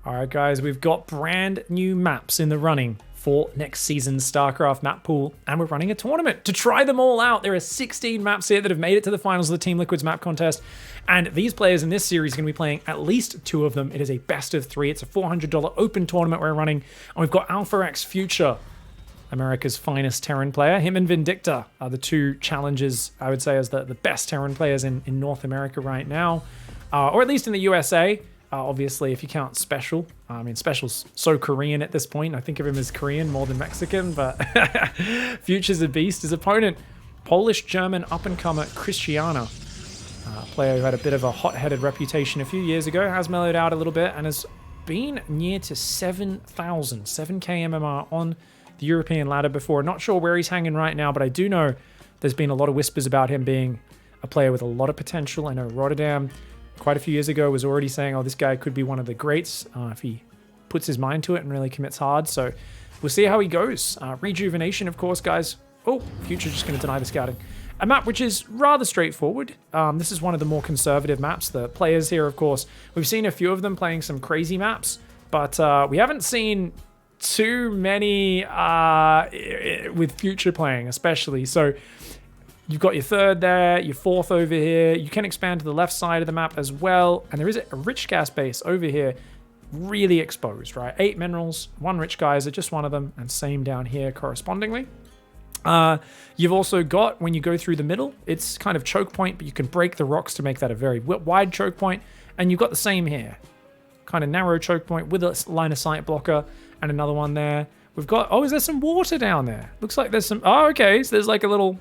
All right, guys, we've got brand new maps in the running for next season's StarCraft map pool, and we're running a tournament to try them all out. There are 16 maps here that have made it to the finals of the Team Liquid's map contest, and these players in this series are going to be playing at least 2 of them. It is a best of 3. It's a $400 open tournament we're running, and we've got TLMC Future, America's finest Terran player. Him and Vindicta are the 2 challengers, I would say, as the best Terran players in North America right now, or at least in the USA. Obviously, if you count Special. I mean, Special's so Korean at this point. I think of him as Korean more than Mexican, but Future's a beast. His opponent, Polish-German up-and-comer Krystianer, player who had a bit of a hot-headed reputation a few years ago, has mellowed out a little bit and has been near to 7,000, 7k MMR on the European ladder before. Not sure where he's hanging right now, but I do know there's been a lot of whispers about him being a player with a lot of potential. I know Rotterdam quite a few years ago was already saying, oh, this guy could be one of the greats if he puts his mind to it and really commits hard. So we'll see how he goes. Rejuvenation, of course, guys. Oh, Future just going to deny the scouting. A map which is rather straightforward. This is one of the more conservative maps. The players here, of course, we've seen a few of them playing some crazy maps, but we haven't seen too many with Future playing, especially. So you've got your 3rd there, your 4th over here. You can expand to the left side of the map as well. And there is a rich gas base over here, really exposed, right? 8 minerals, 1 rich geyser, just one of them, and same down here correspondingly. You've also got, when you go through the middle, it's kind of choke point, but you can break the rocks to make that a very wide choke point. And you've got the same here, kind of narrow choke point with a line of sight blocker and another one there. We've got, oh, is there some water down there? Looks like there's some, oh, okay, so there's like a little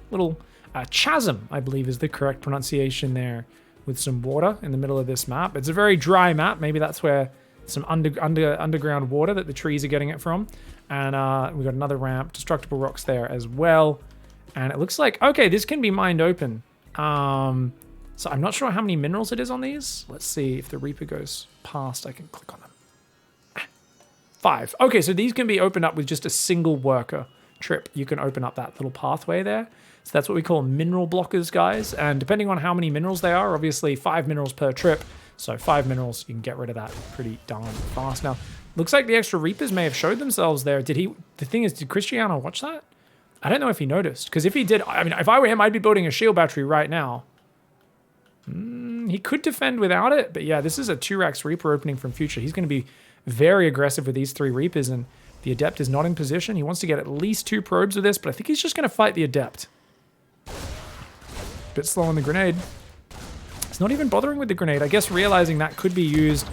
chasm, I believe is the correct pronunciation there, with some water in the middle of this map. It's a very dry map. Maybe that's where some underground water that the trees are getting it from. And we've got another ramp, destructible rocks there as well. And it looks like, okay, this can be mined open. So I'm not sure how many minerals it is on these. Let's see if the Reaper goes past. I can click on them. 5. Okay, so these can be opened up with just a single worker trip. You can open up that little pathway there. So that's what we call mineral blockers, guys. And depending on how many minerals they are, obviously 5 minerals per trip. So 5 minerals, you can get rid of that pretty darn fast. Now, looks like the extra Reapers may have showed themselves there. The thing is, did Krystianer watch that? I don't know if he noticed. Because if he did, I mean, if I were him, I'd be building a shield battery right now. He could defend without it. But yeah, this is a 2-Rax Reaper opening from Future. He's going to be very aggressive with these 3 Reapers. And the Adept is not in position. He wants to get at least 2 probes with this. But I think he's just going to fight the Adept. Bit slow on the grenade. He's not even bothering with the grenade. I guess realizing that could be used.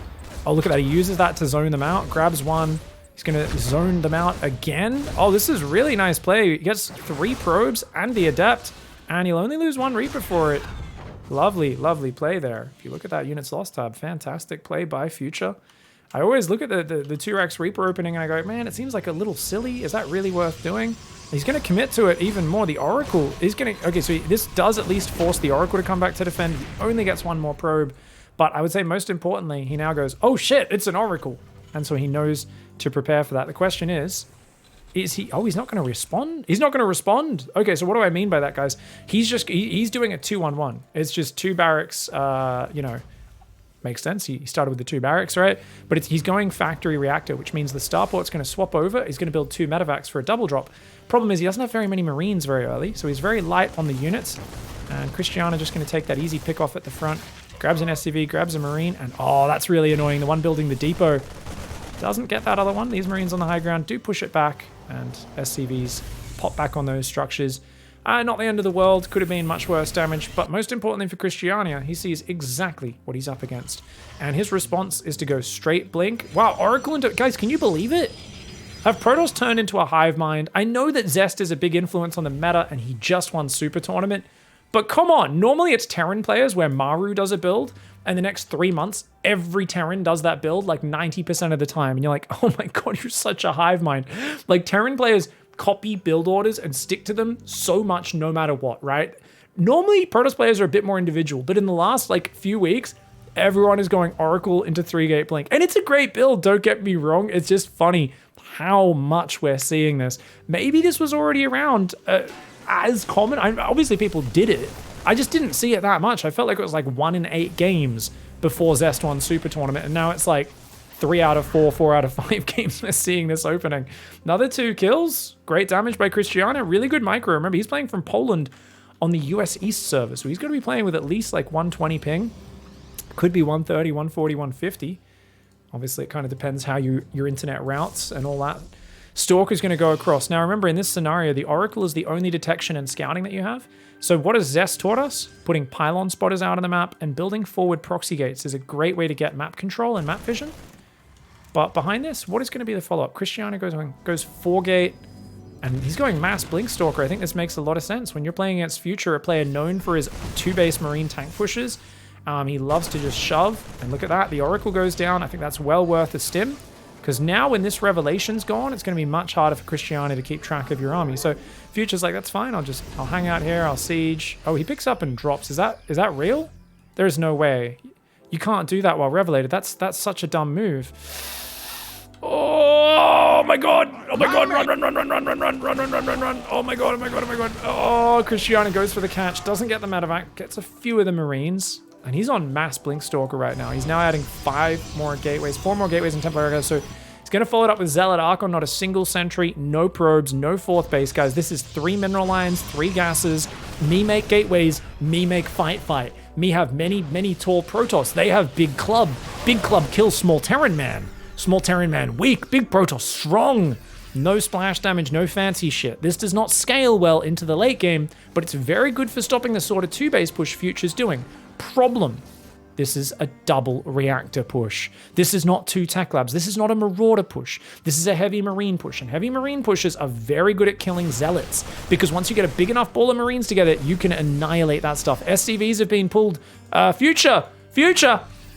Oh, look at that. He uses that to zone them out. Grabs one. He's going to zone them out again. Oh, this is really nice play. He gets 3 probes and the Adept. And he'll only lose 1 Reaper for it. Lovely, lovely play there. If you look at that units lost tab, fantastic play by Future. I always look at the 2-Rax Reaper opening and I go, man, it seems like a little silly. Is that really worth doing? He's going to commit to it even more. The Oracle is going to... Okay, so this does at least force the Oracle to come back to defend. He only gets 1 more probe. But I would say most importantly, he now goes, oh shit, it's an Oracle. And so he knows to prepare for that. The question is he... Oh, he's not going to respond? He's not going to respond? Okay, so what do I mean by that, guys? He's doing a 2-1-1. It's just 2 barracks, you know... Makes sense. He started with the 2 barracks, right? But he's going factory reactor, which means the starport's going to swap over. He's going to build 2 medevacs for a double drop. Problem is he doesn't have very many Marines very early, so he's very light on the units. And Krystianer just going to take that easy pick off at the front. Grabs an SCV, grabs a Marine, and oh, that's really annoying. The one building the depot doesn't get that other one. These Marines on the high ground do push it back, and SCVs pop back on those structures. Not the end of the world, could have been much worse damage, but most importantly for Krystianer, he sees exactly what he's up against. And his response is to go straight blink. Wow, Oracle into... Guys, can you believe it? Have Protoss turned into a hive mind? I know that Zest is a big influence on the meta, and he just won Super Tournament, but come on, normally it's Terran players where Maru does a build, and the next 3 months, every Terran does that build like 90% of the time, and you're like, oh my god, you're such a hive mind. Like, Terran players copy build orders and stick to them so much no matter what, right? Normally, Protoss players are a bit more individual, but in the last like few weeks, everyone is going Oracle into 3-gate blink. And it's a great build, don't get me wrong. It's just funny how much we're seeing this. Maybe this was already around as common. Obviously, people did it. I just didn't see it that much. I felt like it was like 1 in 8 games before Zest won Super Tournament, and now it's like 3 out of 4, 4 out of 5 games we're seeing this opening. Another 2 kills. Great damage by Krystianer. Really good micro. Remember, he's playing from Poland on the US East server, so he's going to be playing with at least like 120 ping. Could be 130, 140, 150. Obviously, it kind of depends how your internet routes and all that. Stalker's going to go across. Now, remember, in this scenario, the Oracle is the only detection and scouting that you have. So what has Zest taught us? Putting pylon spotters out on the map and building forward proxy gates is a great way to get map control and map vision. But behind this, what is going to be the follow-up? Krystianer goes 4-gate, and he's going mass Blink Stalker. I think this makes a lot of sense. When you're playing against Future, a player known for his 2-base Marine tank pushes, he loves to just shove. And look at that, the Oracle goes down. I think that's well worth a stim. Because now when this Revelation's gone, it's going to be much harder for Krystianer to keep track of your army. So Future's like, that's fine, I'll hang out here, I'll siege. Oh, he picks up and drops. Is that real? There's no way. You can't do that while Revelated. That's such a dumb move. Oh my god! Oh my god! Run! Oh my god! Oh, Krystianer goes for the catch, doesn't get the medevac, gets a few of the Marines. And he's on mass Blink Stalker right now. He's now adding 5 more gateways, 4 more gateways in Templar Archive. So he's going to follow it up with Zealot Archon, not a single sentry, no probes, no 4th base, guys. This is 3 mineral lines, 3 gases. Me make gateways, me make fight. Me have many tall Protoss. They have big club. Big club kills small Terran man. Small Terran man weak, big Protoss strong. No splash damage, no fancy shit. This does not scale well into the late game, but it's very good for stopping the sort of 2-base push Future's doing. Problem. This is a double reactor push. This is not 2 tech labs. This is not a Marauder push. This is a heavy Marine push. And heavy Marine pushes are very good at killing Zealots, because once you get a big enough ball of Marines together, you can annihilate that stuff. SCVs have been pulled. Future!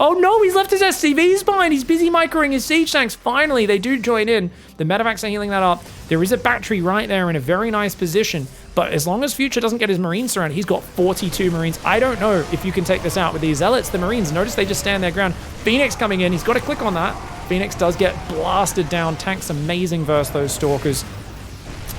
Oh no, he's left his SCVs behind. He's busy microing his siege tanks. Finally, they do join in. The medevacs are healing that up. There is a battery right there in a very nice position. But as long as Future doesn't get his Marines surrounded, he's got 42 Marines. I don't know if you can take this out with these Zealots. The Marines, notice they just stand their ground. Phoenix coming in. He's got to click on that. Phoenix does get blasted down. Tank's amazing versus those Stalkers.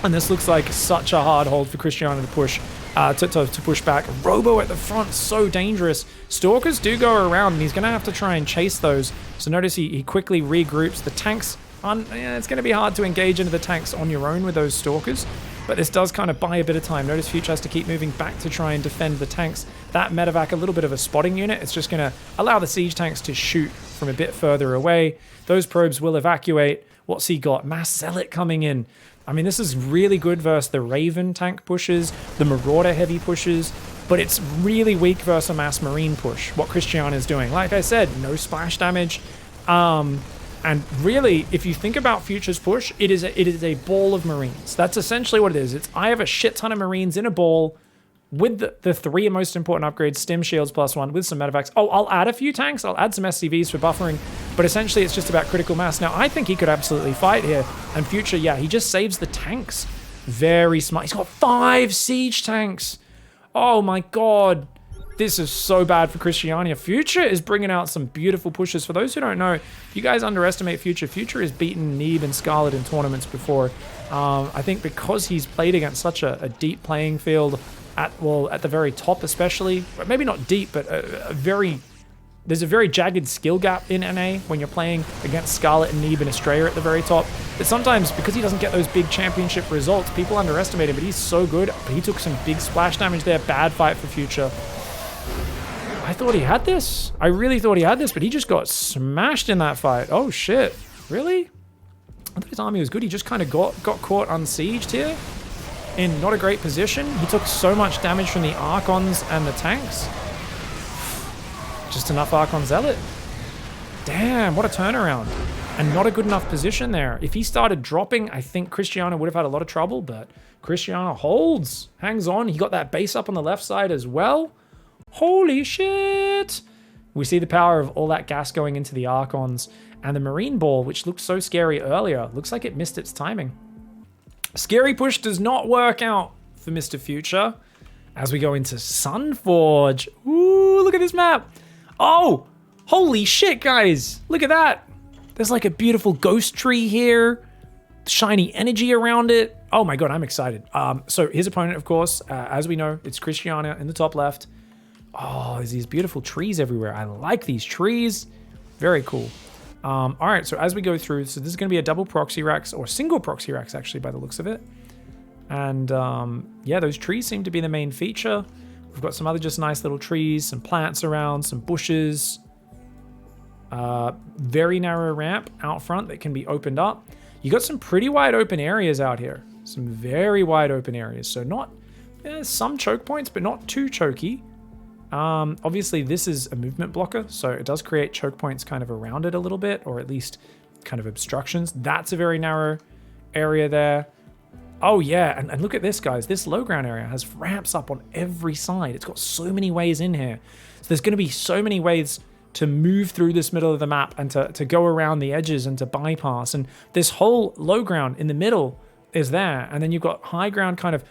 And this looks like such a hard hold for Krystianer to push. To push back. Robo at the front, so dangerous. Stalkers do go around, and he's going to have to try and chase those. So notice he quickly regroups. The tanks, it's going to be hard to engage into the tanks on your own with those Stalkers, but this does kind of buy a bit of time. Notice Future has to keep moving back to try and defend the tanks. That medevac, a little bit of a spotting unit. It's just going to allow the siege tanks to shoot from a bit further away. Those probes will evacuate. What's he got? Mass Zealot coming in. I mean, this is really good versus the Raven tank pushes, the Marauder heavy pushes, but it's really weak versus a mass Marine push, what Krystianer is doing. Like I said, no splash damage. And really, if you think about Future's push, it is a ball of Marines. That's essentially what it is. I have a shit ton of Marines in a ball with the 3 most important upgrades, Stim Shields +1, with some medevacs. Oh, I'll add a few tanks. I'll add some SCVs for buffering, but essentially it's just about critical mass. Now, I think he could absolutely fight here. And Future, yeah, he just saves the tanks. Very smart. He's got 5 siege tanks. Oh my god. This is so bad for Krystianer. Future is bringing out some beautiful pushes. For those who don't know, if you guys underestimate Future, Future has beaten Neeb and Scarlet in tournaments before. I think because he's played against such a deep playing field, at the very top especially, maybe not deep, but there's a very jagged skill gap in NA when you're playing against Scarlet and Neeb and Estrella at the very top. But sometimes, because he doesn't get those big championship results, people underestimate him, but he's so good. But he took some big splash damage there. Bad fight for Future. I thought he had this. I really thought he had this, but he just got smashed in that fight. Oh shit. Really? I thought his army was good. He just kind of got caught unsieged here. In not a great position. He took so much damage from the Archons and the tanks. Just enough Archon Zealot. Damn, what a turnaround. And not a good enough position there. If he started dropping, I think Krystianer would have had a lot of trouble, but Krystianer holds, hangs on. He got that base up on the left side as well. Holy shit. We see the power of all that gas going into the Archons, and the Marine Ball, which looked so scary earlier, looks like it missed its timing. Scary push does not work out for Mr. Future as we go into Sunforge. Ooh, look at this map. Oh, holy shit, guys. Look at that. There's like a beautiful ghost tree here. Shiny energy around it. Oh my god, I'm excited. So his opponent, of course, as we know, it's Krystianer in the top left. Oh, there's these beautiful trees everywhere. I like these trees. Very cool. All right, so as we go through, so this is going to be a double proxy racks, or single proxy racks actually by the looks of it. And yeah, those trees seem to be the main feature. We've got some other just nice little trees, some plants around, some bushes. Very narrow ramp out front that can be opened up. You got some pretty wide open areas out here. Some very wide open areas. So not, some choke points, but not too choky. Obviously this is a movement blocker, so it does create choke points kind of around it a little bit, or at least kind of obstructions. That's a very narrow area there. Oh yeah, and look at this, guys. This low ground area has ramps up on every side. It's got so many ways in here. So there's gonna be so many ways to move through this middle of the map and to go around the edges and to bypass. And this whole low ground in the middle is there. And then you've got high ground kind of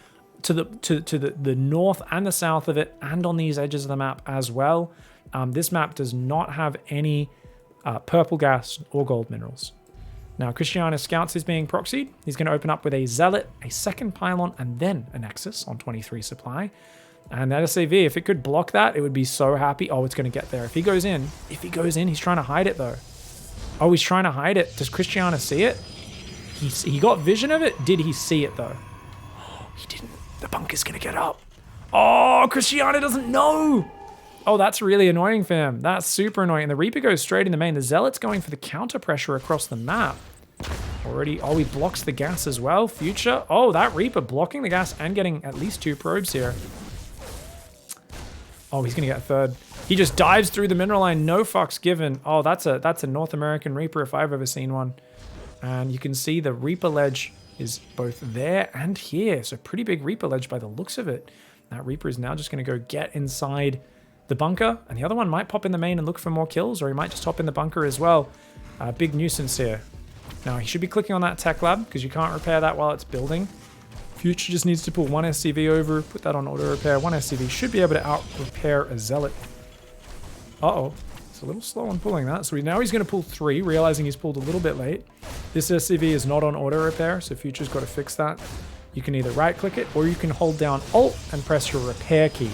to the north and the south of it, and on these edges of the map as well. This map does not have any purple gas or gold minerals. Now, Krystianer Scouts is being proxied. He's going to open up with a Zealot, a second Pylon, and then a Nexus on 23 supply. And that SAV, if it could block that, it would be so happy. Oh, it's going to get there. If he goes in, he's trying to hide it though. Oh, he's trying to hide it. Does Krystianer see it? He got vision of it. Did he see it though? Oh, he didn't. The bunker's going to get up. Oh, Krystianer doesn't know. Oh, that's really annoying for him. That's super annoying. And the Reaper goes straight in the main. The Zealot's going for the counter pressure across the map. Already, oh, he blocks the gas as well. Future. Oh, that Reaper blocking the gas and getting at least 2 probes here. Oh, he's going to get a third. He just dives through the mineral line. No fucks given. Oh, that's a North American Reaper if I've ever seen one. And you can see the Reaper ledge is both there and here. So pretty big Reaper ledge by the looks of it. That Reaper is now just going to go get inside the bunker. And the other one might pop in the main and look for more kills, or he might just hop in the bunker as well. Big nuisance here. Now, he should be clicking on that tech lab because you can't repair that while it's building. Future just needs to pull 1 SCV over, put that on auto repair. 1 SCV should be able to out repair a Zealot. Uh-oh. It's a little slow on pulling that. So now he's going to pull 3, realizing he's pulled a little bit late. This SCV is not on auto repair, so Future's got to fix that. You can either right click it, or you can hold down Alt and press your repair key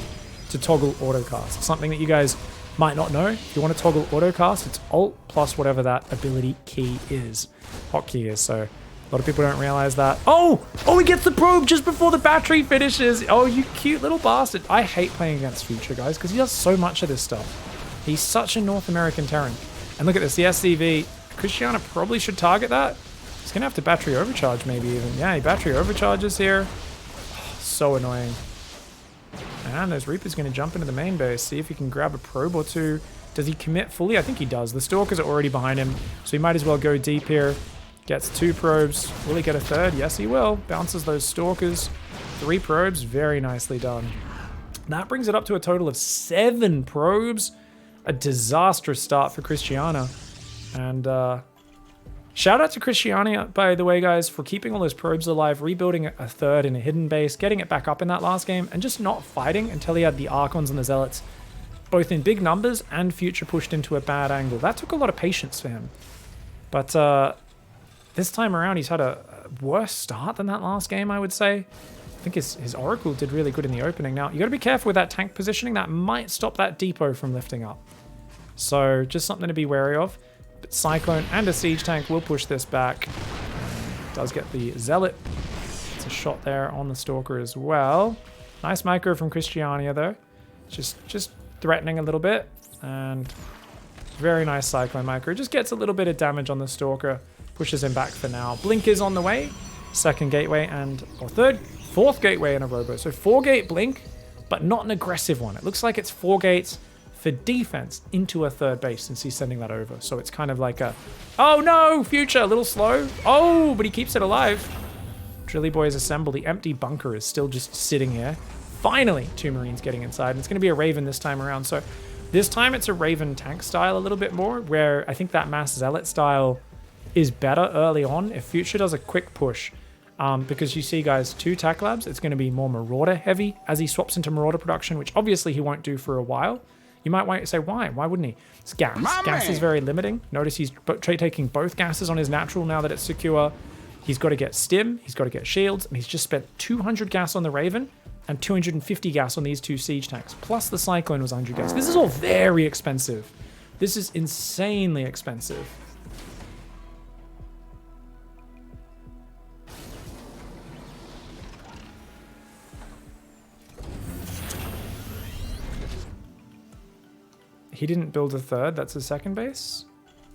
to toggle autocast. Something that you guys might not know. If you want to toggle autocast, it's Alt plus whatever that ability key is. Hotkey is, so a lot of people don't realize that. Oh, he gets the probe just before the battery finishes. Oh, you cute little bastard. I hate playing against Future, guys, because he does so much of this stuff. He's such a North American Terran. And look at this, the SCV. Krystianer probably should target that. He's going to have to battery overcharge maybe even. Yeah, he battery overcharges here. Oh, so annoying. And those Reaper's going to jump into the main base, see if he can grab a probe or 2. Does he commit fully? I think he does. The Stalkers are already behind him, so he might as well go deep here. Gets 2 probes. Will he get a third? Yes, he will. Bounces those Stalkers. 3 probes. Very nicely done. That brings it up to a total of 7 probes. A disastrous start for Krystianer. And shout out to Krystianer, by the way, guys, for keeping all those probes alive, rebuilding a third in a hidden base, getting it back up in that last game, and just not fighting until he had the Archons and the Zealots both in big numbers and Future pushed into a bad angle. That took a lot of patience for him. But this time around, he's had a worse start than that last game, I would say. I think his Oracle did really good in the opening. Now, you got to be careful with that tank positioning. That might stop that depot from lifting up. So just something to be wary of. But Cyclone and a Siege tank will push this back. Does get the Zealot. It's a shot there on the Stalker as well. Nice micro from Krystianer, though. Just threatening a little bit. And very nice Cyclone micro. Just gets a little bit of damage on the Stalker. Pushes him back for now. Blink is on the way. Second gateway fourth gateway in a robo. So 4-gate blink, but not an aggressive one. It looks like it's 4 gates for defense into a third base since he's sending that over. So it's kind of like a, oh no, Future, a little slow. Oh, but he keeps it alive. Drilly Boy is assembled. The empty bunker is still just sitting here. Finally, 2 Marines getting inside. And it's going to be a Raven this time around. So this time it's a Raven tank style a little bit more, where I think that Mass Zealot style is better early on if Future does a quick push. Because you see, guys, 2 tac labs, it's going to be more Marauder heavy as he swaps into Marauder production, which obviously he won't do for a while. You might say, why? Why wouldn't he? It's gas. Gas is very limiting. Notice he's taking both gases on his natural now that it's secure. He's got to get stim. He's got to get shields. And he's just spent 200 gas on the Raven and 250 gas on these 2 siege tanks. Plus the Cyclone was 100 gas. This is all very expensive. This is insanely expensive. He didn't build a third. That's his second base.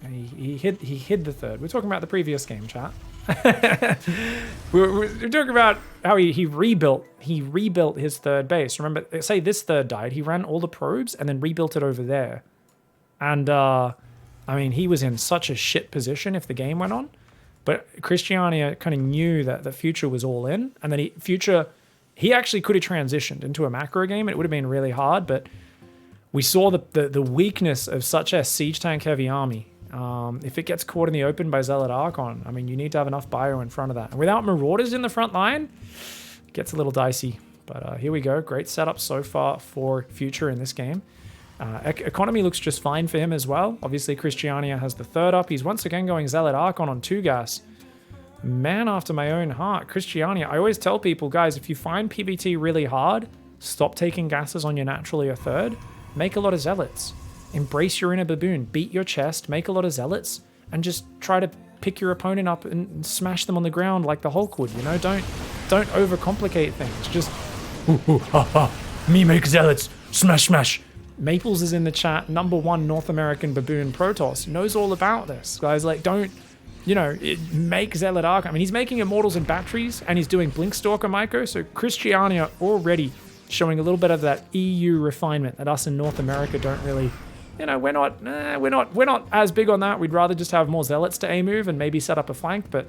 He hid the third. We're talking about the previous game, chat. we're talking about how he rebuilt his third base. Remember, say this third died. He ran all the probes and then rebuilt it over there. And I mean, he was in such a shit position if the game went on. But Krystianer kind of knew that the Future was all in, and then he actually could have transitioned into a macro game. It would have been really hard, but we saw the weakness of such a siege tank heavy army. If it gets caught in the open by Zealot Archon, I mean, you need to have enough bio in front of that. And without Marauders in the front line, it gets a little dicey. But here we go. Great setup so far for Future in this game. Economy looks just fine for him as well. Obviously, Krystianer has the third up. He's once again going Zealot Archon on 2 gas. Man after my own heart. Krystianer, I always tell people, guys, if you find PvT really hard, stop taking gases on your naturally or third. Make a lot of Zealots. Embrace your inner baboon. Beat your chest, make a lot of Zealots, and just try to pick your opponent up and smash them on the ground like the Hulk would, you know? Don't overcomplicate things. Just, me make Zealots. Smash, smash. Maples is in the chat, #1 North American baboon Protoss, knows all about this. Guys, like, don't, you know, make Zealot Archon. I mean, he's making Immortals and batteries, and he's doing Blinkstalker Myco, so Krystianer already showing a little bit of that EU refinement that us in North America don't really, you know, we're not as big on that. We'd rather just have more Zealots to A-move and maybe set up a flank, but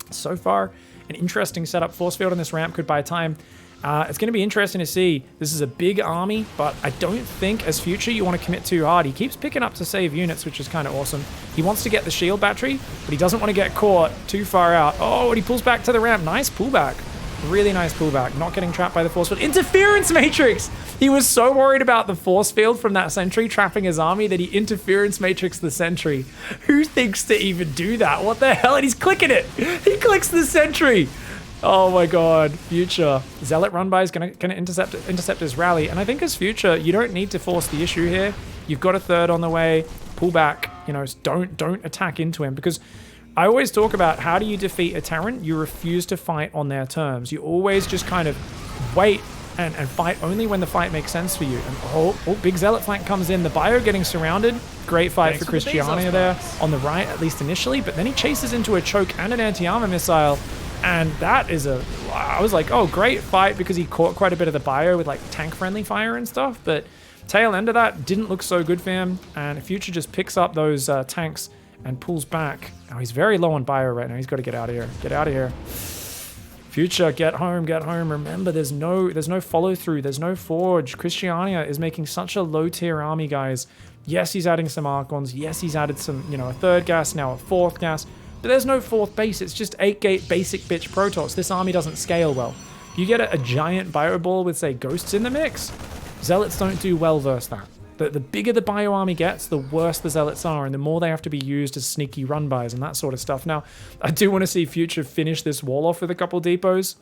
so far, an interesting setup. Force field on this ramp could buy time. It's going to be interesting to see. This is a big army, but I don't think as Future you want to commit too hard. He keeps picking up to save units, which is kind of awesome. He wants to get the shield battery, but he doesn't want to get caught too far out. Oh, and he pulls back to the ramp. Nice pullback. Really nice pullback. Not getting trapped by the force field. Interference matrix! He was so worried about the force field from that sentry trapping his army that he interference matrix the sentry. Who thinks to even do that? What the hell? And he's clicking it. He clicks the sentry. Oh my god, Future. Zealot run by is gonna intercept his rally. And I think as Future, you don't need to force the issue here. You've got a third on the way. Pull back. You know, don't attack into him, because I always talk about how do you defeat a Terran? You refuse to fight on their terms. You always just kind of wait and fight only when the fight makes sense for you. And oh, big Zealot flank comes in. The bio getting surrounded. Great fight for Krystianer there on the right, at least initially. But then he chases into a choke and an anti-armor missile. And that is I was like, oh, great fight, because he caught quite a bit of the bio with like tank-friendly fire and stuff. But tail end of that didn't look so good for him. And Future just picks up those tanks and pulls back. Oh, he's very low on bio right now. He's got to get out of here. Get out of here. Future, get home, get home. Remember, there's no follow-through. There's no forge. Krystianer is making such a low-tier army, guys. Yes, he's adding some Archons. Yes, he's added some, you know, a third gas, now a fourth gas. But there's no fourth base. It's just 8-gate basic bitch Protoss. This army doesn't scale well. You get a giant bio ball with, say, ghosts in the mix. Zealots don't do well versus that. The bigger the bio army gets, the worse the Zealots are, and the more they have to be used as sneaky run-bys and that sort of stuff. Now, I do want to see Future finish this wall off with a couple depots.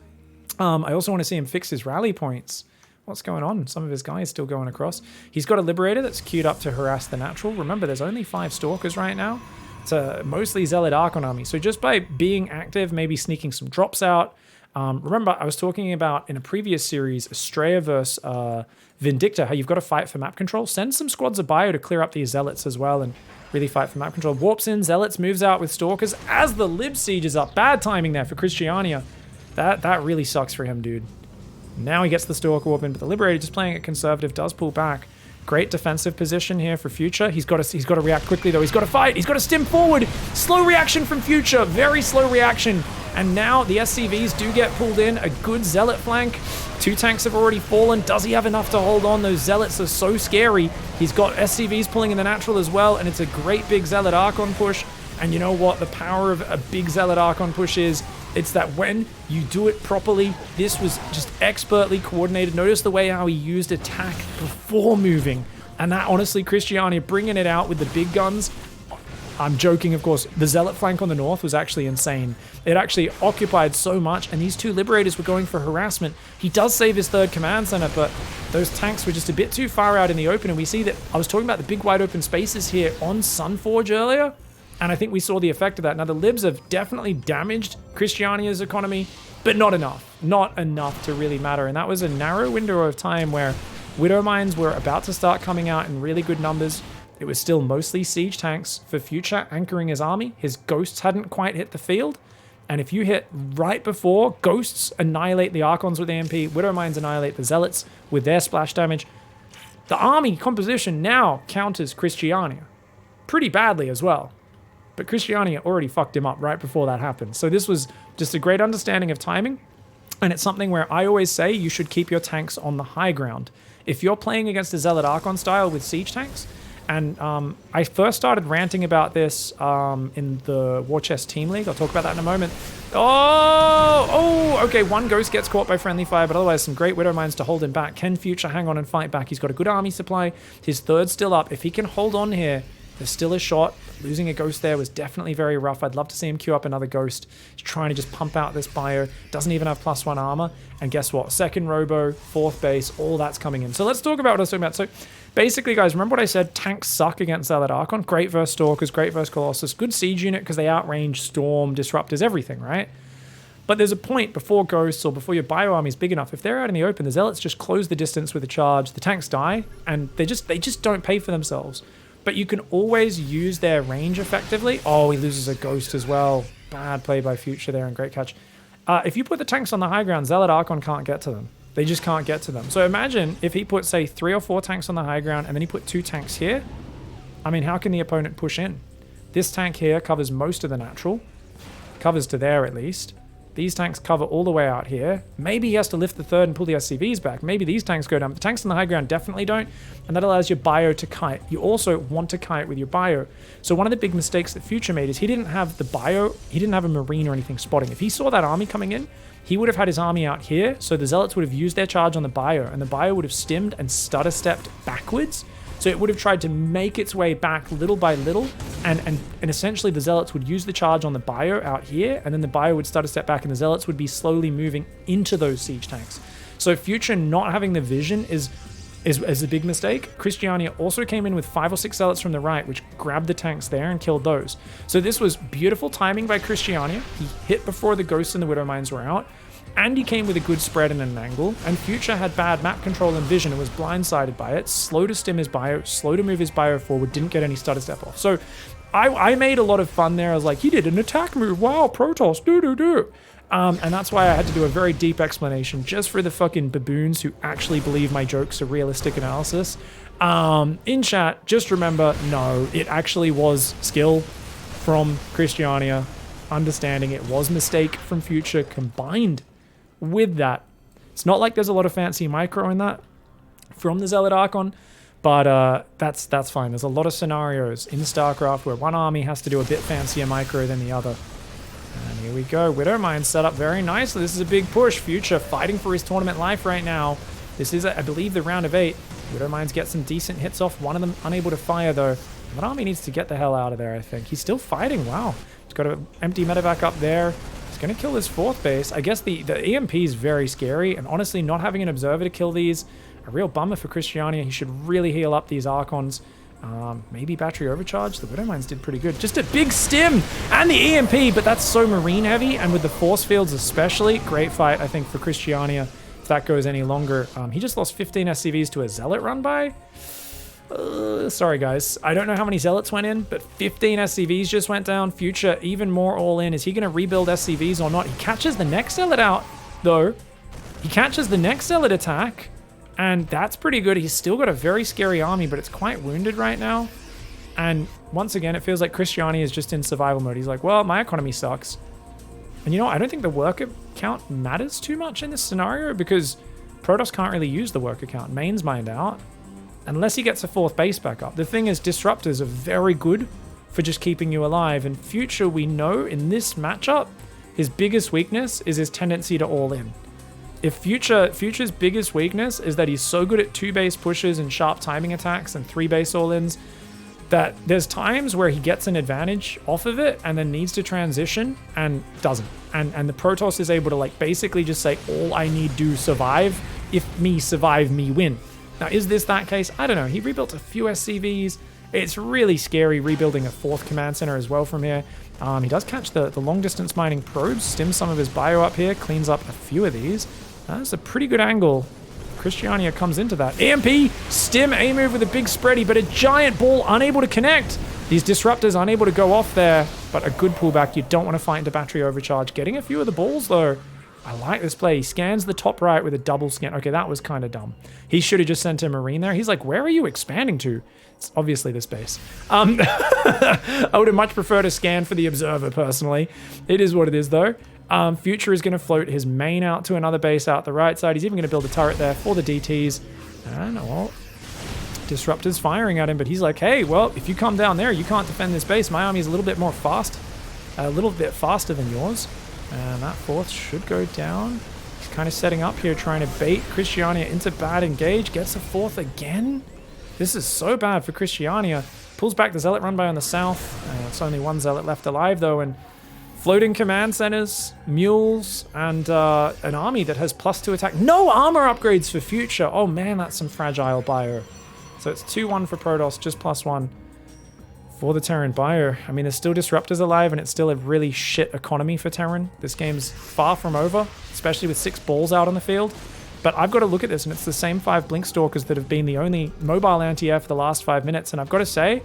I also want to see him fix his rally points. What's going on? Some of his guys still going across. He's got a Liberator that's queued up to harass the natural. Remember, there's only 5 Stalkers right now. It's a mostly Zealot Archon army. So just by being active, maybe sneaking some drops out. Remember, I was talking about in a previous series, Estrella versus Vindicta, how you've got to fight for map control. Send some squads of bio to clear up these Zealots as well and really fight for map control. Warps in, Zealots moves out with Stalkers as the Lib Siege is up. Bad timing there for Krystianer. That really sucks for him, dude. Now he gets the Stalker Warp in, but the Liberator, just playing it conservative, does pull back. Great defensive position here for Future. He's got to react quickly, though. He's got to fight. He's got to stim forward. Slow reaction from Future. Very slow reaction. And now the SCVs do get pulled in. A good Zealot flank. 2 tanks have already fallen. Does he have enough to hold on? Those Zealots are so scary. He's got SCVs pulling in the natural as well, and it's a great big Zealot Archon push. And you know what? The power of a big Zealot Archon push is, it's that when you do it properly, this was just expertly coordinated. Notice the way how he used attack before moving. And that, honestly, Krystianer bringing it out with the big guns. I'm joking, of course. The Zealot flank on the north was actually insane. It actually occupied so much, and these 2 Liberators were going for harassment. He does save his 3rd command center, but those tanks were just a bit too far out in the open, and we see that I was talking about the big wide open spaces here on Sunforge earlier, and I think we saw the effect of that. Now, the Libs have definitely damaged Krystianer's economy, but not enough. Not enough to really matter, and that was a narrow window of time where Widow Mines were about to start coming out in really good numbers. It was still mostly siege tanks for Future anchoring his army. His ghosts hadn't quite hit the field. And if you hit right before, ghosts annihilate the Archons with AMP, Widow Mines annihilate the Zealots with their splash damage. The army composition now counters Krystianer pretty badly as well. But Krystianer already fucked him up right before that happened. So this was just a great understanding of timing. And it's something where I always say you should keep your tanks on the high ground. If you're playing against a Zealot Archon style with siege tanks, and I first started ranting about this in the War Chest Team League. I'll talk about that in a moment. Oh, okay, one Ghost gets caught by friendly fire, but otherwise some great Widow Mines to hold him back. Can Future hang on and fight back? He's got a good army supply. His third's still up. If he can hold on here, there's still a shot. Losing a Ghost there was definitely very rough. I'd love to see him queue up another Ghost. He's trying to just pump out this bio. Doesn't even have +1 armor. And guess what? Second Robo, fourth base, all that's coming in. So let's talk about what I was talking about. So basically, guys, remember what I said? Tanks suck against Zealot Archon. Great versus Stalkers, great versus Colossus. Good siege unit because they outrange Storm, Disruptors, everything, right? But there's a point before Ghosts or before your bio army is big enough. If they're out in the open, the Zealots just close the distance with a charge. The tanks die, and they just don't pay for themselves. But you can always use their range effectively. Oh, he loses a Ghost as well. Bad play by Future there and great catch. If you put the tanks on the high ground, Zealot Archon can't get to them. They just can't get to them. So imagine if he put, say, 3 or 4 tanks on the high ground and then he put 2 tanks here. I mean, how can the opponent push in? This tank here covers most of the natural. Covers to there at least. These tanks cover all the way out here. Maybe he has to lift the third and pull the SCVs back. Maybe these tanks go down. The tanks on the high ground definitely don't. And that allows your bio to kite. You also want to kite with your bio. So one of the big mistakes that Future made is he didn't have the bio. He didn't have a Marine or anything spotting. If he saw that army coming in, he would have had his army out here. So the Zealots would have used their charge on the bio. And the bio would have stimmed and stutter stepped backwards. So it would have tried to make its way back little by little, and essentially the Zealots would use the charge on the bio out here, and then the bio would start to step back, and the Zealots would be slowly moving into those siege tanks. So Future not having the vision is a big mistake. Krystianer also came in with 5 or 6 Zealots from the right, which grabbed the tanks there and killed those. So this was beautiful timing by Krystianer. He hit before the Ghosts and the Widow Mines were out. And he came with a good spread and an angle, and Future had bad map control and vision and was blindsided by it, slow to stim his bio, slow to move his bio forward, didn't get any stutter step off. So I made a lot of fun there. I was like, he did an attack move, wow, Protoss, do. And that's why I had to do a very deep explanation just for the fucking baboons who actually believe my jokes are realistic analysis. In chat, just remember, no, it actually was skill from Krystianer, understanding it was mistake from Future combined with that. It's not like there's a lot of fancy micro in that from the Zealot Archon, but that's fine. There's a lot of scenarios in StarCraft where one army has to do a bit fancier micro than the other. And here we go. Widow Mine set up very nicely. This is a big push. Future fighting for his tournament life right now. This is, I believe, the round of 8. Widow Mines get some decent hits off. One of them unable to fire, though. That army needs to get the hell out of there, I think. He's still fighting. Wow. He's got an empty medevac up there. He's going to kill this 4th base. I guess the EMP is very scary, and honestly, not having an observer to kill these, a real bummer for Krystianer. He should really heal up these Archons. Maybe battery overcharge. The Widow Mines did pretty good. Just a big stim and the EMP, but that's so Marine heavy, and with the force fields especially, great fight, I think, for Krystianer if that goes any longer. He just lost 15 SCVs to a Zealot run by. Sorry guys, I don't know how many Zealots went in, but 15 SCVs just went down. Future even more all in. Is he going to rebuild SCVs or not? He catches the next Zealot out, though. He catches the next Zealot attack, and that's pretty good. He's still got a very scary army, but it's quite wounded right now. And once again, it feels like Krystianer is just in survival mode. He's like, well, my economy sucks. And you know, I don't think the worker count matters too much in this scenario, because Protoss can't really use the worker count. Main's mined out. Unless he gets a 4th base back up. The thing is, Disruptors are very good for just keeping you alive. And Future, we know in this matchup, his biggest weakness is his tendency to all in. If Future's biggest weakness is that he's so good at 2 base pushes and sharp timing attacks and 3 base all-ins, that there's times where he gets an advantage off of it and then needs to transition and doesn't. And the Protoss is able to like basically just say, all I need to survive, if me survive, me win. Now, is this that case? I don't know. He rebuilt a few SCVs. It's really scary rebuilding a 4th command center as well from here. He does catch the long-distance mining probes, stims some of his bio up here, cleans up a few of these. That's a pretty good angle. Krystianer comes into that. EMP, stim, A-move with a big spready, but a giant ball unable to connect. These disruptors unable to go off there, but a good pullback. You don't want to fight into battery overcharge. Getting a few of the balls, though. I like this play. He scans the top right with a double scan. Okay, that was kind of dumb. He should have just sent a Marine there. He's like, where are you expanding to? It's obviously this base. I would have much preferred a scan for the Observer, personally. It is what it is, though. Future is going to float his main out to another base out the right side. He's even going to build a turret there for the DTs. And, well, Disruptor's firing at him, but he's like, hey, well, if you come down there, you can't defend this base. My army is a little bit more fast, a little bit faster than yours. And that fourth should go down. He's kind of setting up here, trying to bait Krystianer into bad engage. Gets a fourth again. This is so bad for Krystianer. Pulls back the Zealot run by on the south. It's only one Zealot left alive, though, and floating command centers, mules, and an army that has +2 attack. No armor upgrades for Future. Oh, man, that's some fragile bio. So it's 2-1 for Protoss, just +1 for the Terran bio. I mean, there's still Disruptors alive, and it's still a really shit economy for Terran. This game's far from over, especially with 6 balls out on the field. But I've got to look at this, and it's the same 5 Blink Stalkers that have been the only mobile anti-air for the last 5 minutes. And I've got to say,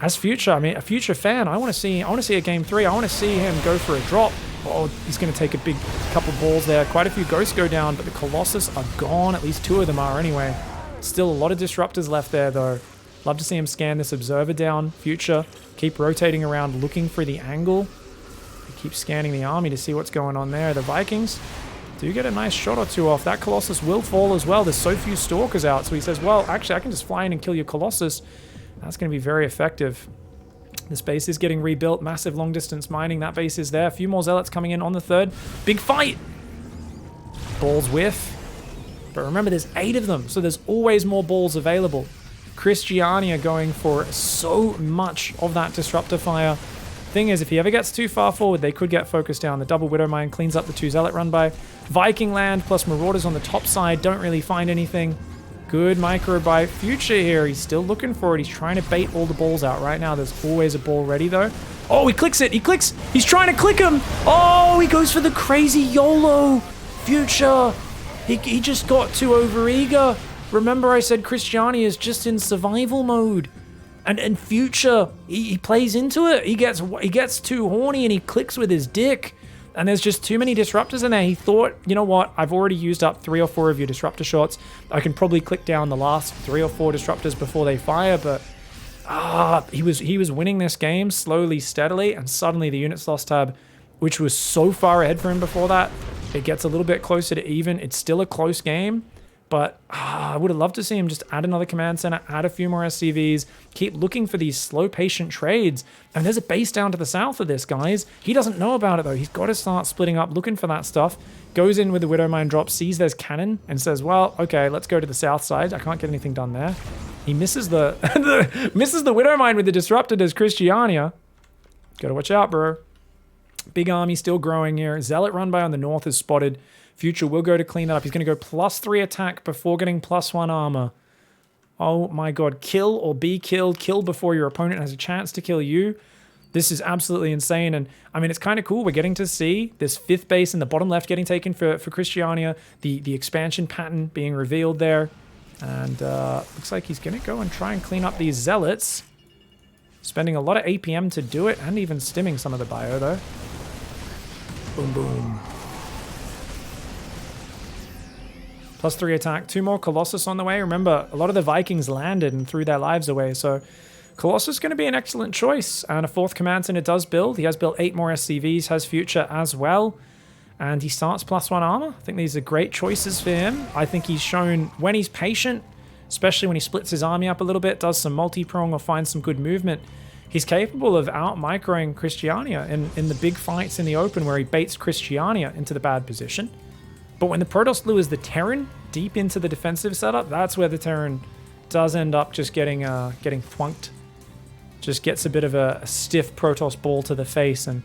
as Future, I mean, a Future fan, I want to see a game 3. I want to see him go for a drop. Oh, he's going to take a big couple balls there. Quite a few Ghosts go down, but the Colossus are gone. At least 2 of them are anyway. Still a lot of Disruptors left there, though. Love to see him scan this Observer down. Future, keep rotating around, looking for the angle. Keep scanning the army to see what's going on there. The Vikings do get a nice shot or 2 off. That Colossus will fall as well. There's so few Stalkers out, so he says, well, actually, I can just fly in and kill your Colossus. That's going to be very effective. This base is getting rebuilt. Massive long-distance mining. That base is there. A few more Zealots coming in on the 3rd. Big fight! Balls whiff. But remember, there's 8 of them, so there's always more balls available. Krystianer going for so much of that Disruptor fire. Thing is, if he ever gets too far forward, they could get focused down. The double Widow Mine cleans up the 2 Zealot run by. Viking land plus Marauders on the top side. Don't really find anything. Good micro by Future here. He's still looking for it. He's trying to bait all the balls out right now. There's always a ball ready, though. Oh, he clicks it. He clicks. He's trying to click him. Oh, he goes for the crazy YOLO. Future. He just got too overeager. Remember I said Krystianer is just in survival mode. And Future, he plays into it. He gets too horny and he clicks with his dick. And there's just too many Disruptors in there. He thought, you know what? I've already used up 3 or 4 of your Disruptor shots. I can probably click down the last 3 or 4 Disruptors before they fire, but he was winning this game slowly, steadily, and suddenly the units loss tab, which was so far ahead for him before that, it gets a little bit closer to even. It's still a close game. But I would have loved to see him just add another command center, add a few more SCVs, keep looking for these slow, patient trades. And there's a base down to the south of this, guys. He doesn't know about it, though. He's got to start splitting up, looking for that stuff. Goes in with the Widow Mine drop, sees there's cannon, and says, well, okay, let's go to the south side. I can't get anything done there. He misses the misses the Widow Mine with the Disruptor as Krystianer. Gotta watch out, bro. Big army still growing here. Zealot run by on the north is spotted. Future will go to clean that up. He's going to go +3 attack before getting +1 armor. Oh my god. Kill or be killed. Kill before your opponent has a chance to kill you. This is absolutely insane. And I mean, it's kind of cool. We're getting to see this 5th base in the bottom left getting taken for Krystianer. The expansion pattern being revealed there. And looks like he's going to go and try and clean up these Zealots. Spending a lot of APM to do it, and even stimming some of the bio, though. Boom, boom. +3 attack. 2 more Colossus on the way. Remember, a lot of the Vikings landed and threw their lives away, so Colossus is going to be an excellent choice. And a 4th command center does build. He has built 8 more SCVs, has Future as well. And he starts +1 armor. I think these are great choices for him. I think he's shown when he's patient, especially when he splits his army up a little bit, does some multi-prong or finds some good movement, he's capable of out-microing Krystianer in the big fights in the open where he baits Krystianer into the bad position. But when the Protoss lures the Terran deep into the defensive setup, that's where the Terran does end up just getting thwunked. Just gets a bit of a stiff Protoss ball to the face, and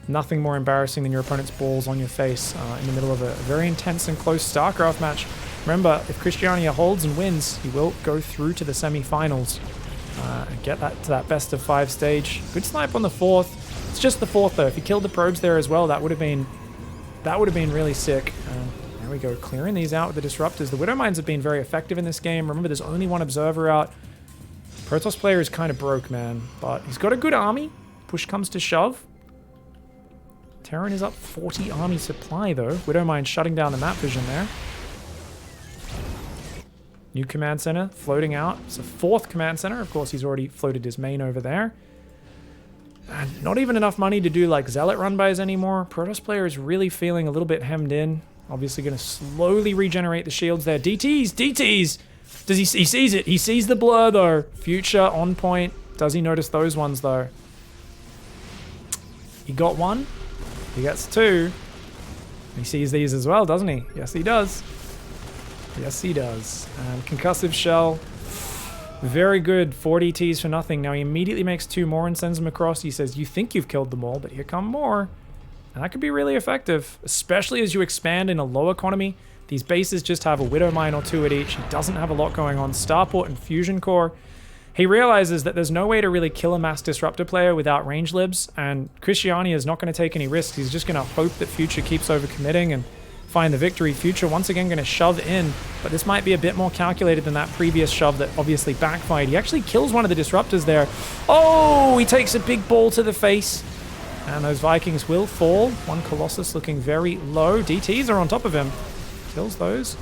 nothing more embarrassing than your opponent's balls on your face in the middle of a very intense and close StarCraft match. Remember, if Krystianer holds and wins, he will go through to the semifinals and get that to that best of 5 stage. Good snipe on the 4th. It's just the 4th though. If he killed the probes there as well, that would have been really sick. There we go, clearing these out with the disruptors. The Widow Mines have been very effective in this game. Remember, there's only one observer out. Protoss player is kind of broke, man, but he's got a good army. Push comes to shove. Terran is up 40 army supply, though. Widow Mine shutting down the map vision there. New command center floating out. It's a 4th command center. Of course, he's already floated his main over there. And not even enough money to do like Zealot run-bys anymore. Protoss player is really feeling a little bit hemmed in. Obviously going to slowly regenerate the shields there. DTs! DTs! Does he sees it. He sees the blur, though. Future on point. Does he notice those ones, though? He got one. He gets 2. He sees these as well, doesn't he? Yes, he does. Yes, he does. And concussive shell. Very good. 4 DTs for nothing. Now he immediately makes 2 more and sends them across. He says, you think you've killed them all, but here come more. And that could be really effective, especially as you expand in a low economy. These bases just have a Widow Mine or 2 at each. He doesn't have a lot going on. Starport and Fusion Core. He realizes that there's no way to really kill a mass disruptor player without range libs, and Krystianer is not going to take any risks. He's just going to hope that Future keeps overcommitting and find the victory. Future once again going to shove in, but this might be a bit more calculated than that previous shove that obviously backfired. He actually kills one of the disruptors there. Oh, he takes a big ball to the face, and those Vikings will fall. One Colossus looking very low. DTs are on top of him. Kills those.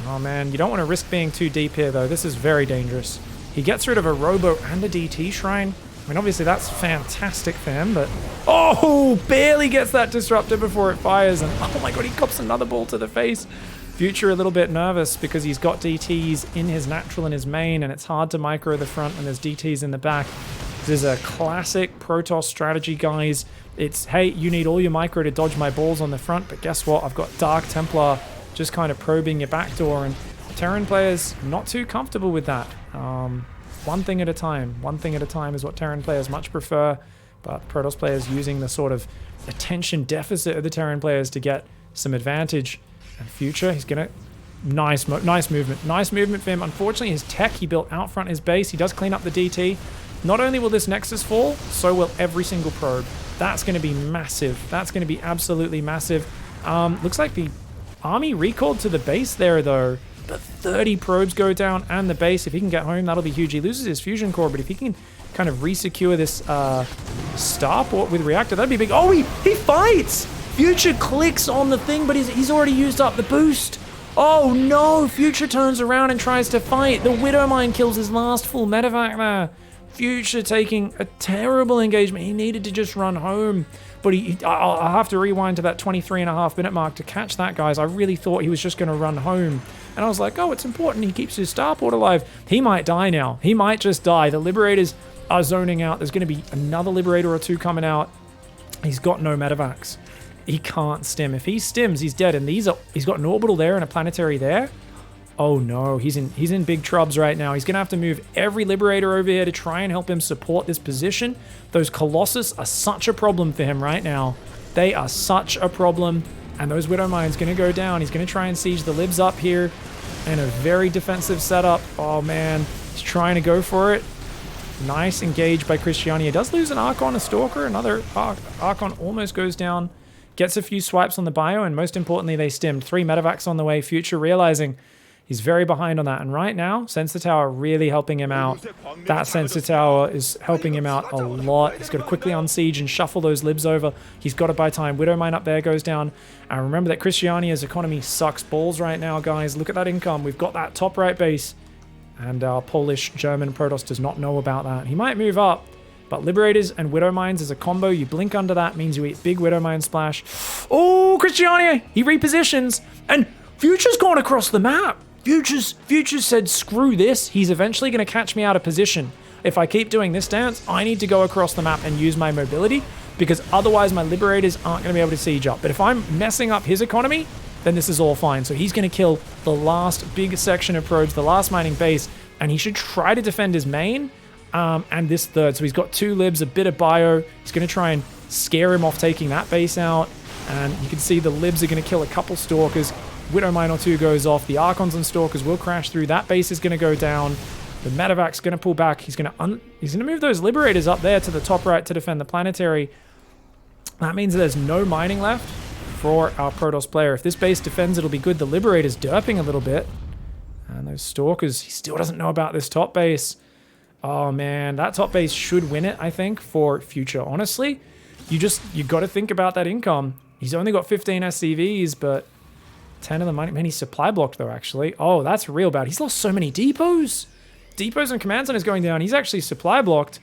Oh man, you don't want to risk being too deep here though. This is very dangerous. He gets rid of a Robo and a DT Shrine. I mean, obviously that's fantastic for him, but... Oh, barely gets that disruptor before it fires, and oh my god, he cops another ball to the face. Future a little bit nervous because he's got DTs in his natural and his main, and it's hard to micro the front when there's DTs in the back. This is a classic Protoss strategy, guys. It's, hey, you need all your micro to dodge my balls on the front, but guess what? I've got Dark Templar just kind of probing your backdoor, and Terran players not too comfortable with that. One thing at a time. One thing at a time is what Terran players much prefer, but Protoss players using the sort of attention deficit of the Terran players to get some advantage. And Future, he's gonna... Nice movement. Nice movement for him. Unfortunately, his tech he built out front his base. He does clean up the DT. Not only will this Nexus fall, so will every single probe. That's going to be massive. That's going to be absolutely massive. Looks like the army recalled to the base there, though. But 30 probes go down and the base. If he can get home, that'll be huge. He loses his fusion core, but if he can kind of resecure this starport with reactor, that'd be big. Oh, he fights! Future clicks on the thing, but he's already used up the boost. Oh no, Future turns around and tries to fight. The Widow Mine kills his last full medevac there. Future taking a terrible engagement. He needed to just run home. But I'll have to rewind to that 23.5-minute mark to catch that, guys. I really thought he was just going to run home. And I was like, oh, it's important he keeps his starport alive. He might die now. He might just die. The Liberators are zoning out. There's going to be another Liberator or 2 coming out. He's got no medevacs. He can't stim. If he stims, he's dead. And he's got an orbital there and a planetary there. Oh no, he's in big trubs right now. He's going to have to move every Liberator over here to try and help him support this position. Those Colossus are such a problem for him right now. They are such a problem. And those Widow Mines going to go down. He's going to try and siege the Libs up here in a very defensive setup. Oh man, he's trying to go for it. Nice engage by Krystianer. He does lose an Archon, a Stalker. Another Archon almost goes down. Gets a few swipes on the bio, and most importantly, they stimmed. 3 medevacs on the way. Future realizing he's very behind on that. And right now, Sensor Tower really helping him out. That Sensor Tower is helping him out a lot. He's got to quickly unsiege and shuffle those libs over. He's got to buy time. Widow Mine up there goes down. And remember that Krystianer's economy sucks balls right now, guys. Look at that income. We've got that top right base. And our Polish, German Protoss does not know about that. He might move up. But Liberators and Widow Mines as a combo, you blink under that, means you eat big Widow Mine splash. Oh, Krystianer! He repositions. And Future's gone across the map. Future said, screw this. He's eventually going to catch me out of position. If I keep doing this dance, I need to go across the map and use my mobility, because otherwise my Liberators aren't going to be able to siege up. But if I'm messing up his economy, then this is all fine. So he's going to kill the last big section of probes, the last mining base, and he should try to defend his main and this third. So he's got 2 libs, a bit of bio. He's going to try and scare him off taking that base out. And you can see the libs are going to kill a couple Stalkers. Widow Mine or 2 goes off. The Archons and Stalkers will crash through. That base is going to go down. The medevac's going to pull back. He's going to move those Liberators up there to the top right to defend the planetary. That means there's no mining left for our Protoss player. If this base defends, it'll be good. The Liberator's derping a little bit. And those Stalkers, he still doesn't know about this top base. Oh man, that top base should win it, I think, for Future. Honestly, you got to think about that income. He's only got 15 SCVs, but 10 of the money. Man, he's supply blocked though, actually. Oh, that's real bad. He's lost so many depots. Depots and command center is going down. He's actually supply blocked.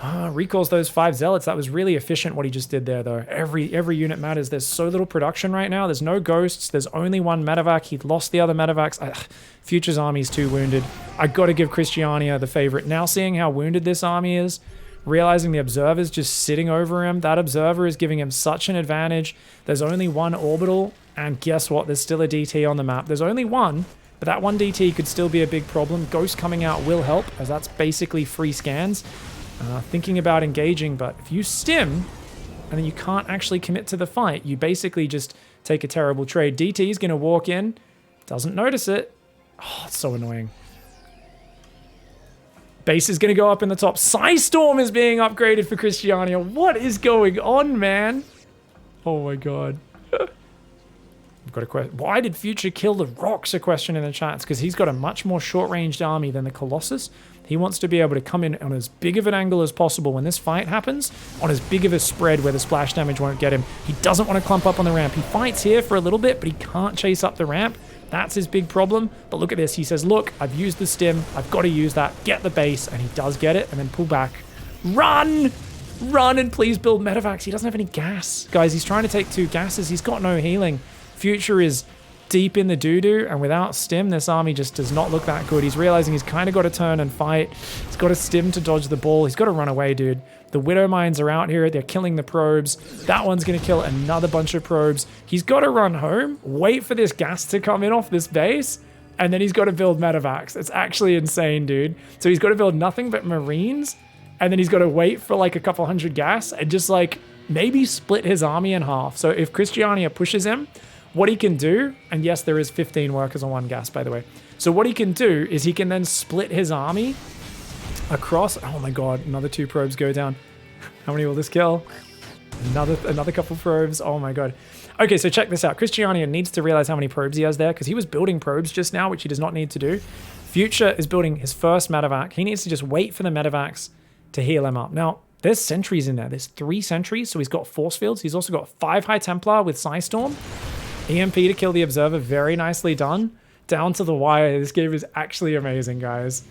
Recalls those 5 zealots. That was really efficient what he just did there, though. Every unit matters. There's so little production right now. There's no ghosts. There's only one medevac. He lost the other medevacs. Future's army's too wounded. I got to give Krystianer the favorite. Now seeing how wounded this army is, realizing the observer's just sitting over him. That observer is giving him such an advantage. There's only one orbital, and guess what? There's still a DT on the map. There's only one, but that one DT could still be a big problem. Ghost coming out will help, as that's basically free scans. Thinking about engaging, but if you stim and then you can't actually commit to the fight, you basically just take a terrible trade. DT is going to walk in, doesn't notice it. Oh, it's so annoying. Base is going to go up in the top. Psystorm is being upgraded for Krystianer. What is going on, man? Oh my god. I've got a question. Why did Future kill the rocks? A question in the chat. It's because he's got a much more short-ranged army than the Colossus. He wants to be able to come in on as big of an angle as possible when this fight happens, on as big of a spread where the splash damage won't get him. He doesn't want to clump up on the ramp. He fights here for a little bit, but he can't chase up the ramp. That's his big problem. But look at this. He says, look, I've used the stim. I've got to use that. Get the base. And he does get it and then pull back. Run! Run and please build medevacs. He doesn't have any gas. Guys, he's trying to take 2 gases. He's got no healing. Future is deep in the doo-doo, and without stim, this army just does not look that good. He's realizing he's kind of got to turn and fight. He's got a stim to dodge the ball. He's got to run away, dude. The Widow Mines are out here. They're killing the probes. That one's going to kill another bunch of probes. He's got to run home, wait for this gas to come in off this base, and then he's got to build medevacs. It's actually insane, dude. So he's got to build nothing but Marines, and then he's got to wait for like a couple hundred gas and just like maybe split his army in half. So if Krystianer pushes him, what he can do, and yes, there is 15 workers on 1 gas, by the way. So what he can do is he can then split his army across. Oh my god, another 2 probes go down. How many will this kill? Another couple probes. Oh my god. Okay, so check this out. Krystianer needs to realize how many probes he has there, because he was building probes just now, which he does not need to do. Future is building his first medevac. He needs to just wait for the medevacs to heal him up. Now, there's sentries in there. There's 3 sentries, so he's got force fields. He's also got 5 High Templar with Psystorm. EMP to kill the observer, very nicely done. Down to the wire. This game is actually amazing, guys.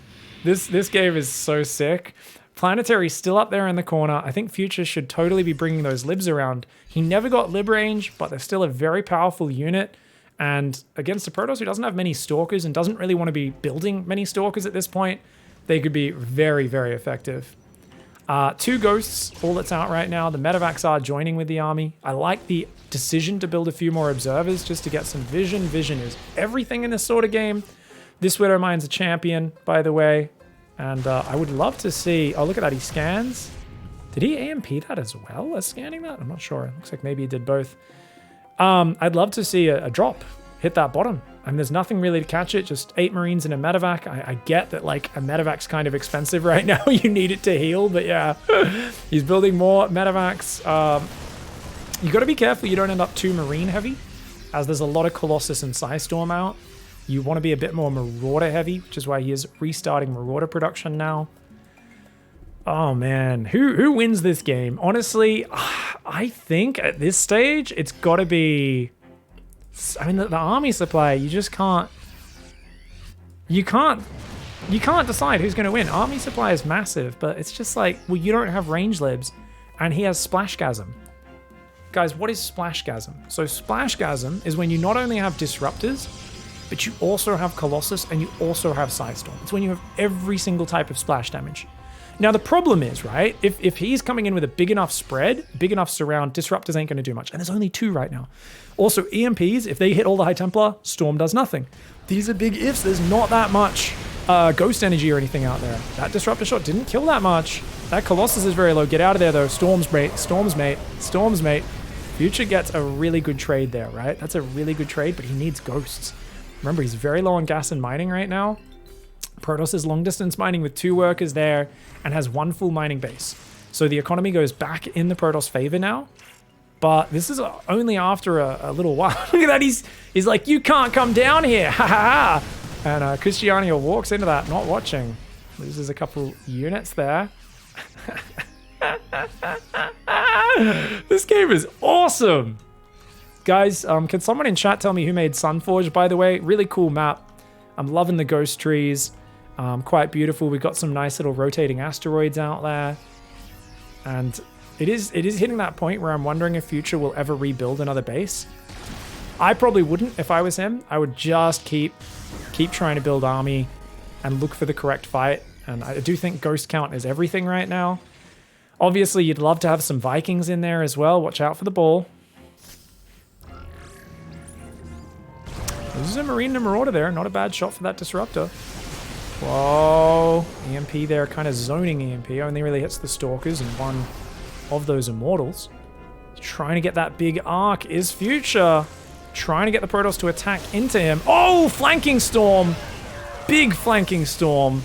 This game is so sick. Planetary's still up there in the corner. I think Future should totally be bringing those libs around. He never got lib range, but they're still a very powerful unit. And against a Protoss who doesn't have many Stalkers and doesn't really want to be building many Stalkers at this point, they could be very, very effective. 2 ghosts, all that's out right now. The medevacs are joining with the army. I like the decision to build a few more observers just to get some vision. Vision is everything in this sort of game. This Widow Mine's a champion, by the way. And I would love to see... Oh, look at that. He scans. Did he AMP that as well as scanning that? I'm not sure. Looks like maybe he did both. I'd love to see a drop hit that bottom. And there's nothing really to catch it, just 8 Marines and a medevac. I get that like a medevac's kind of expensive right now. You need it to heal, but yeah. He's building more medevacs. You got to be careful you don't end up too Marine heavy, as there's a lot of Colossus and Psystorm out. You want to be a bit more Marauder heavy, which is why he is restarting Marauder production now. Oh man, who wins this game? Honestly, I think at this stage, it's got to be... I mean, the army supply, you just can't... You can't decide who's going to win. Army supply is massive, but it's just like, well, you don't have range libs, and he has Splashgasm. Guys, what is Splashgasm? So Splashgasm is when you not only have Disruptors, but you also have Colossus, and you also have Psystorm. It's when you have every single type of splash damage. Now, the problem is, right, if he's coming in with a big enough spread, big enough surround, Disruptors ain't going to do much. And there's only 2 right now. Also, EMPs, if they hit all the High Templar, Storm does nothing. These are big ifs. There's not that much ghost energy or anything out there. That Disruptor shot didn't kill that much. That Colossus is very low. Get out of there, though. Storms, mate. Storms, mate. Storms, mate. Future gets a really good trade there, right? That's a really good trade, but he needs ghosts. Remember, he's very low on gas and mining right now. Protoss is long distance mining with 2 workers there and has 1 full mining base. So the economy goes back in the Protoss favor now. But this is only after a little while. Look at that. He's like, you can't come down here. Ha ha ha. And Krystianer walks into that, not watching. Loses a couple units there. This game is awesome. Guys, can someone in chat tell me who made Sunforge, by the way? Really cool map. I'm loving the ghost trees. Quite beautiful. We've got some nice little rotating asteroids out there. And it is hitting that point where I'm wondering if Future will ever rebuild another base. I probably wouldn't if I was him. I would just keep trying to build army and look for the correct fight. And I do think ghost count is everything right now. Obviously, you'd love to have some Vikings in there as well. Watch out for the ball. This is a Marine and a Marauder there. Not a bad shot for that Disruptor. Whoa. EMP there, kind of zoning EMP. Only really hits the Stalkers and one of those Immortals. Trying to get that big arc is Future. Trying to get the Protoss to attack into him. Oh, flanking storm. Big flanking storm.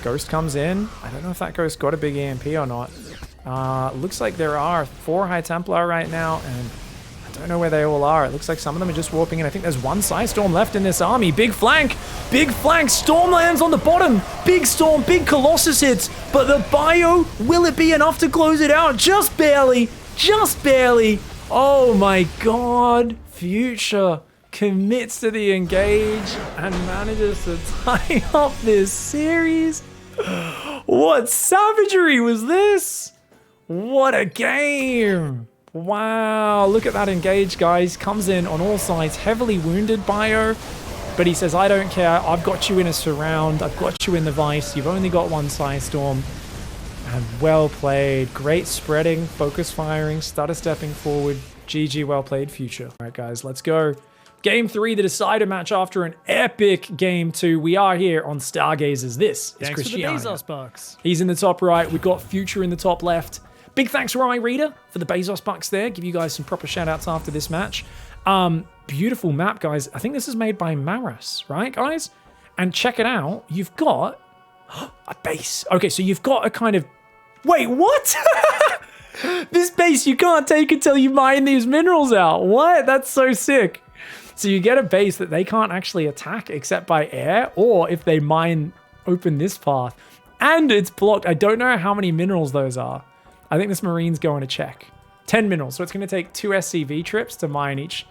Ghost comes in. I don't know if that Ghost got a big EMP or not. Looks like there are 4 High Templar right now, and I don't know where they all are. It looks like some of them are just warping in. I think there's one Psystorm left in this army. Big flank. Big flank. Storm lands on the bottom. Big Storm. Big Colossus hits. But the bio, will it be enough to close it out? Just barely. Just barely. Oh my god. Future commits to the engage and manages to tie up this series. What savagery was this? What a game. Wow, look at that engage, guys. Comes in on all sides, heavily wounded bio, but he says, I don't care. I've got you in a surround. I've got you in the vice. You've only got one Psystorm. And well played. Great spreading, focus firing, stutter stepping forward. GG, well played, Future. All right, guys, let's go. Game 3, the decider match after an epic Game 2. We are here on Stargazers. This is Krystianer. Bezos bucks. He's in the top right. We've got Future in the top left. Big thanks to iReader for the Bezos bucks there. Give you guys some proper shout-outs after this match. Beautiful map, guys. I think this is made by Maris, right, guys? And check it out. You've got a base. Okay, so you've got a kind of... Wait, what? This base you can't take until you mine these minerals out. What? That's so sick. So you get a base that they can't actually attack except by air, or if they mine open this path. And it's blocked. I don't know how many minerals those are. I think this Marine's going to check. 10 minerals. So it's going to take 2 SCV trips to mine each.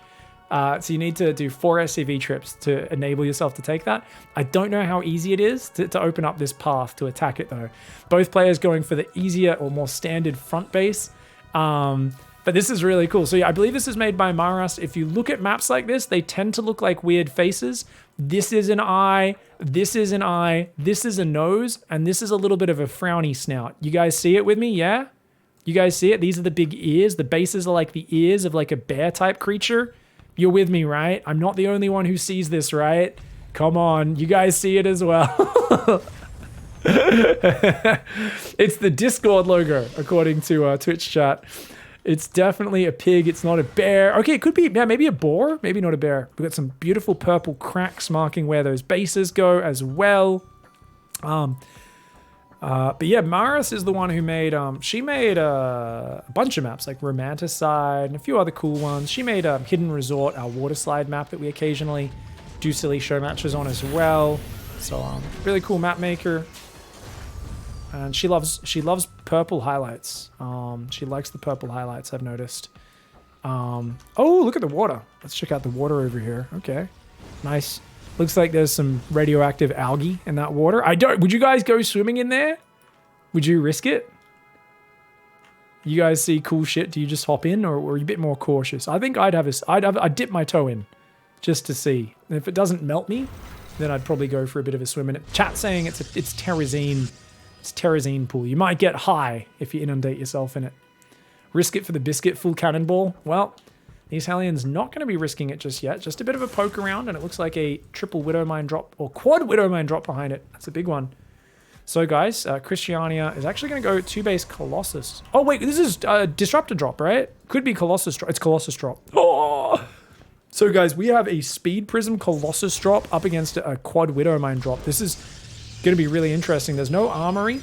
So you need to do 4 SCV trips to enable yourself to take that. I don't know how easy it is to open up this path to attack it though. Both players going for the easier or more standard front base. But this is really cool. So yeah, I believe this is made by Maras. If you look at maps like this, they tend to look like weird faces. This is an eye, this is an eye, this is a nose, and this is a little bit of a frowny snout. You guys see it with me, yeah? You guys see it? These are the big ears. The bases are like the ears of like a bear type creature. You're with me, right? I'm not the only one who sees this, right? Come on, you guys see it as well. It's the Discord logo, according to Twitch chat. It's definitely a pig. It's not a bear. Okay, it could be, yeah, maybe a boar. Maybe not a bear. We've got some beautiful purple cracks marking where those bases go as well. But yeah, Maris is the one who made, she made a bunch of maps like Romanticide and a few other cool ones. She made Hidden Resort, our water slide map that we occasionally do silly show matches on as well. So really cool map maker. And she loves purple highlights. She likes the purple highlights, I've noticed. Oh, look at the water. Let's check out the water over here. Okay, nice. Looks like there's some radioactive algae in that water. Would you guys go swimming in there? Would you risk it? You guys see cool shit, do you just hop in, or are you a bit more cautious? I think I'd dip my toe in just to see. And if it doesn't melt me, then I'd probably go for a bit of a swim in it. Chat saying it's terrazine. It's terrazine pool. You might get high if you inundate yourself in it. Risk it for the biscuit, full cannonball. Well, these Hellions not going to be risking it just yet. Just a bit of a poke around, and it looks like a triple Widowmine drop, or quad Widowmine drop behind it. That's a big one. So guys, Krystianer is actually going to go 2-base Colossus. Oh wait, this is Disruptor drop, right? Could be Colossus drop. It's Colossus drop. Oh! So guys, we have a Speed Prism Colossus drop up against a quad Widowmine drop. This is going to be really interesting. There's no armory.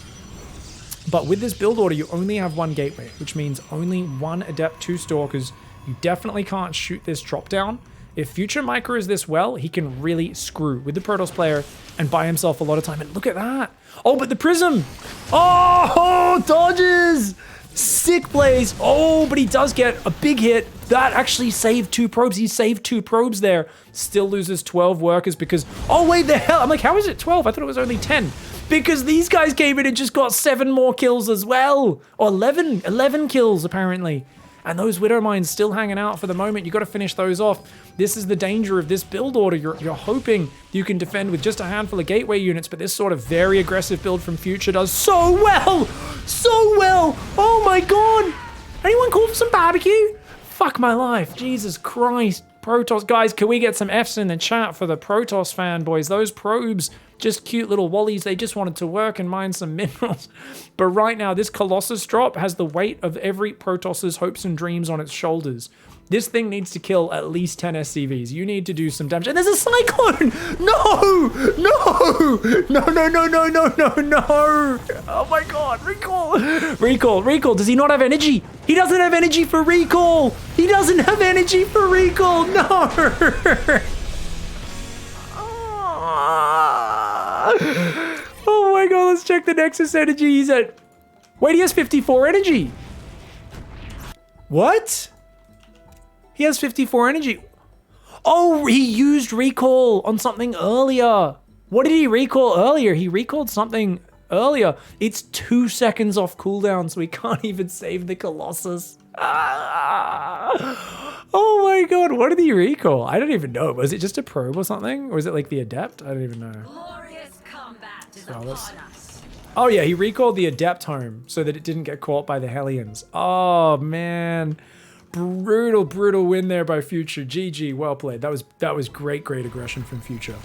But with this build order, you only have one gateway, which means only one adept, 2 stalkers. You definitely can't shoot this drop down. If Future micros this well, he can really screw with the Protoss player and buy himself a lot of time. And look at that. Oh, but the Prism. Oh, dodges. Sick plays. Oh, but he does get a big hit. That actually saved 2 probes. He saved 2 probes there. Still loses 12 workers because... Oh, wait, the hell? I'm like, how is it 12? I thought it was only 10. Because these guys came in and just got 7 more kills as well. Or 11 kills, apparently. And those Widow Mines still hanging out for the moment. You got to finish those off. This is the danger of this build order. You're hoping you can defend with just a handful of gateway units, but this sort of very aggressive build from Future does so well. So well. Oh my God. Anyone call for some barbecue? Fuck my life. Jesus Christ. Protoss. Guys, can we get some Fs in the chat for the Protoss fanboys? Those probes, just cute little wallies. They just wanted to work and mine some minerals. But right now, this Colossus drop has the weight of every Protoss's hopes and dreams on its shoulders. This thing needs to kill at least 10 SCVs. You need to do some damage. And there's a Cyclone! No! No! No, no, no, no, no, no, no! Oh my God, recall! Recall, recall. Does he not have energy? He doesn't have energy for recall! He doesn't have energy for recall! No! Oh my God, let's check the Nexus energy. He's at... Wait, he has 54 energy. What? He has 54 energy. Oh, he used recall on something earlier. What did he recall earlier? He recalled something earlier. It's 2 seconds off cooldown, so he can't even save the Colossus. Ah. Oh my God, what did he recall? I don't even know. Was it just a probe or something? Or was it like the Adept? I don't even know. Glorious combat is upon us. Oh yeah, he recalled the Adept home so that it didn't get caught by the Hellions. Oh man. Brutal, brutal win there by Future. GG, well played. That was great, great aggression from Future.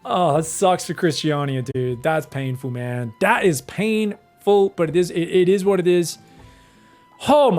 Oh, that sucks for Krystianer, dude. That's painful, man. That is painful, but it is what it is. Oh my